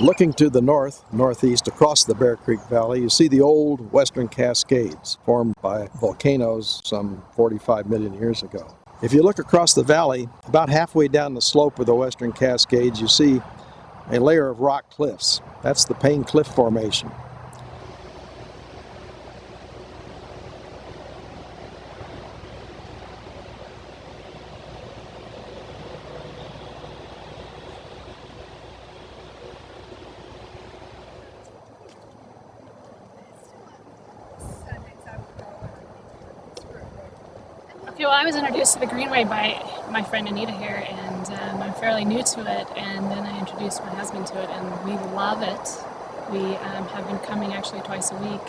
Looking to the northeast across the Bear Creek Valley, you see the old Western Cascades formed by volcanoes some 45 million years ago. If you look across the valley, about halfway down the slope of the Western Cascades, you see a layer of rock cliffs. That's the Payne Cliff Formation. Okay, well, I was introduced to the Greenway by my friend Anita here, and I'm fairly new to it, and then I introduced my husband to it, and we love it. We have been coming actually twice a week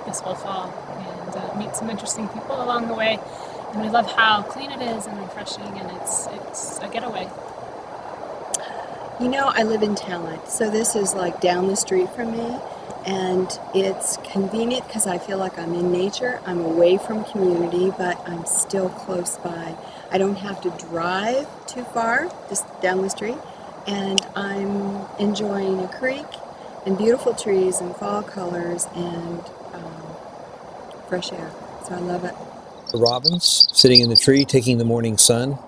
this whole fall, and meet some interesting people along the way, and we love how clean it is and refreshing, and it's a getaway. You know, I live in Talent, so this is like down the street from me. And it's convenient because I feel like I'm in nature. I'm away from community, but I'm still close by. I don't have to drive too far, just down the street. And I'm enjoying a creek and beautiful trees and fall colors and fresh air. So I love it. The robins sitting in the tree taking the morning sun.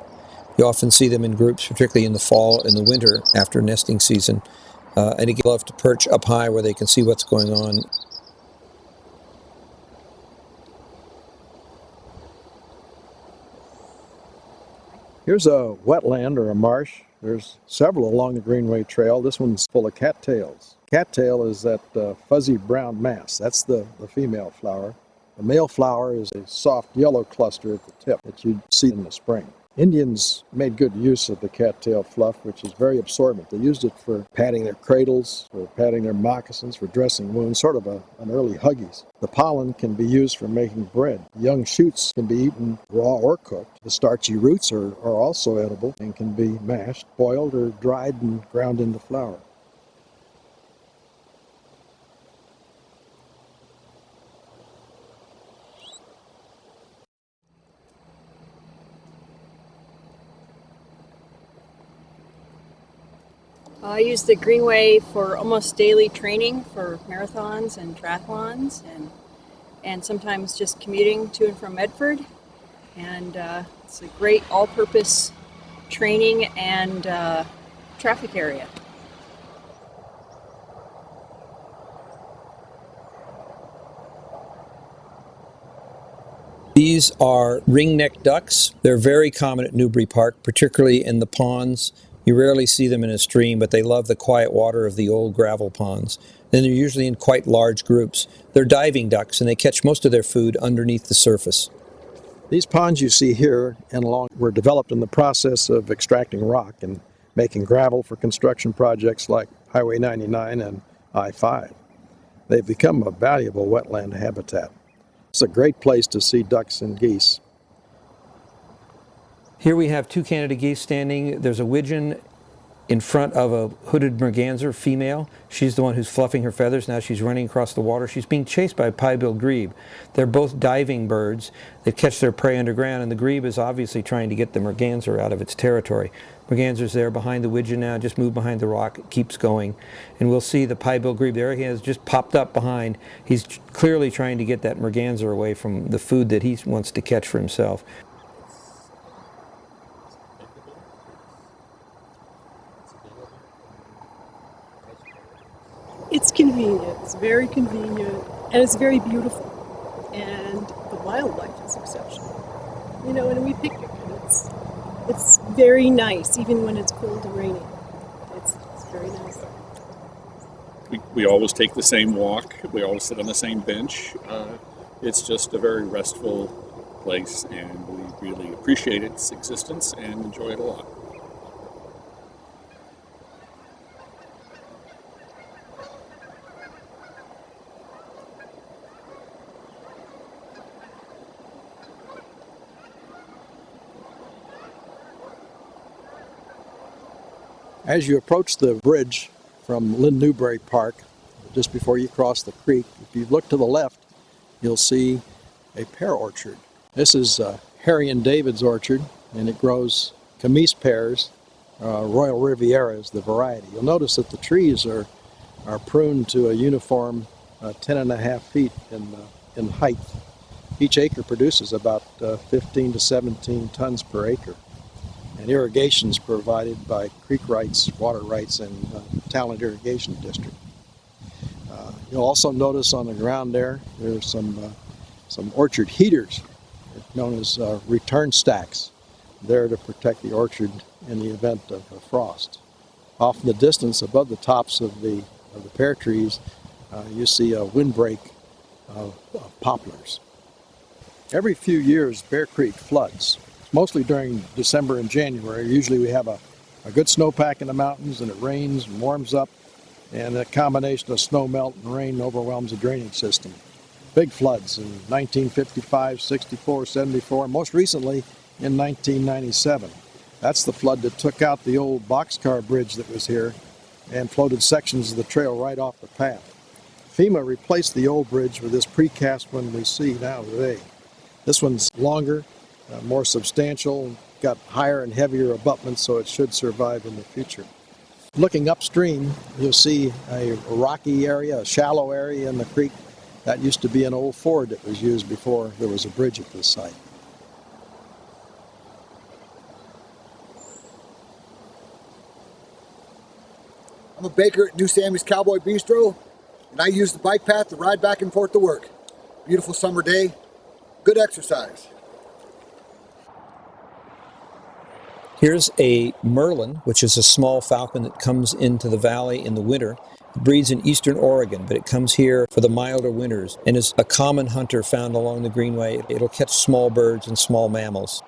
You often see them in groups, particularly in the fall and the winter after nesting season. And they love to perch up high where they can see what's going on. Here's a wetland or a marsh. There's several along the Greenway Trail. This one's full of cattails. Cattail is that fuzzy brown mass. That's the female flower. The male flower is a soft yellow cluster at the tip that you'd see in the spring. Indians made good use of the cattail fluff, which is very absorbent. They used it for padding their cradles, for padding their moccasins, for dressing wounds, sort of an early Huggies. The pollen can be used for making bread. Young shoots can be eaten raw or cooked. The starchy roots are also edible and can be mashed, boiled, or dried and ground into flour. I use the Greenway for almost daily training for marathons and triathlons, and sometimes just commuting to and from Medford. And it's a great all-purpose training and traffic area. These are ringneck ducks. They're very common at Newbry Park, particularly in the ponds. You rarely see them in a stream, but they love the quiet water of the old gravel ponds. Then they're usually in quite large groups. They're diving ducks, and they catch most of their food underneath the surface. These ponds you see here and along were developed in the process of extracting rock and making gravel for construction projects like Highway 99 and I-5. They've become a valuable wetland habitat. It's a great place to see ducks and geese. Here we have two Canada geese standing. There's a widgeon in front of a hooded merganser, female. She's the one who's fluffing her feathers. Now she's running across the water. She's being chased by a pie-billed grebe. They're both diving birds. They catch their prey underground, and the grebe is obviously trying to get the merganser out of its territory. Merganser's there behind the widgeon now, just moved behind the rock. It keeps going. And we'll see the pie-billed grebe there. He has just popped up behind. He's clearly trying to get that merganser away from the food that he wants to catch for himself. It's convenient, it's very convenient, and it's very beautiful. And the wildlife is exceptional. You know, and we picnic, and it's very nice, even when it's cold and rainy. It's very nice. We always take the same walk, we always sit on the same bench. It's just a very restful place, and we really appreciate its existence and enjoy it a lot. As you approach the bridge from Lynn Newbry Park, just before you cross the creek, if you look to the left, you'll see a pear orchard. This is Harry and David's orchard, and it grows camise pears Royal Riviera is the variety. You'll notice that the trees are pruned to a uniform 10.5 feet in height. Each acre produces about 15 to 17 tons per acre. And irrigation is provided by creek rights, water rights, and Talent Irrigation District. You'll also notice on the ground there's some orchard heaters known as return stacks there to protect the orchard in the event of a frost. Off in the distance, above the tops of the pear trees, you see a windbreak of poplars. Every few years, Bear Creek floods, mostly during December and January. Usually we have a good snowpack in the mountains, and it rains and warms up, and a combination of snow melt and rain overwhelms the drainage system. Big floods in 1955, 64, 74, most recently in 1997. That's the flood that took out the old boxcar bridge that was here and floated sections of the trail right off the path. FEMA replaced the old bridge with this precast one we see now today. This one's longer, more substantial, got higher and heavier abutments, so it should survive in the future. Looking upstream, you'll see a rocky area, a shallow area in the creek. That used to be an old ford that was used before there was a bridge at this site. I'm a baker at New Sammy's Cowboy Bistro, and I use the bike path to ride back and forth to work. Beautiful summer day, good exercise. Here's a merlin, which is a small falcon that comes into the valley in the winter. It breeds in eastern Oregon, but it comes here for the milder winters and is a common hunter found along the Greenway. It'll catch small birds and small mammals.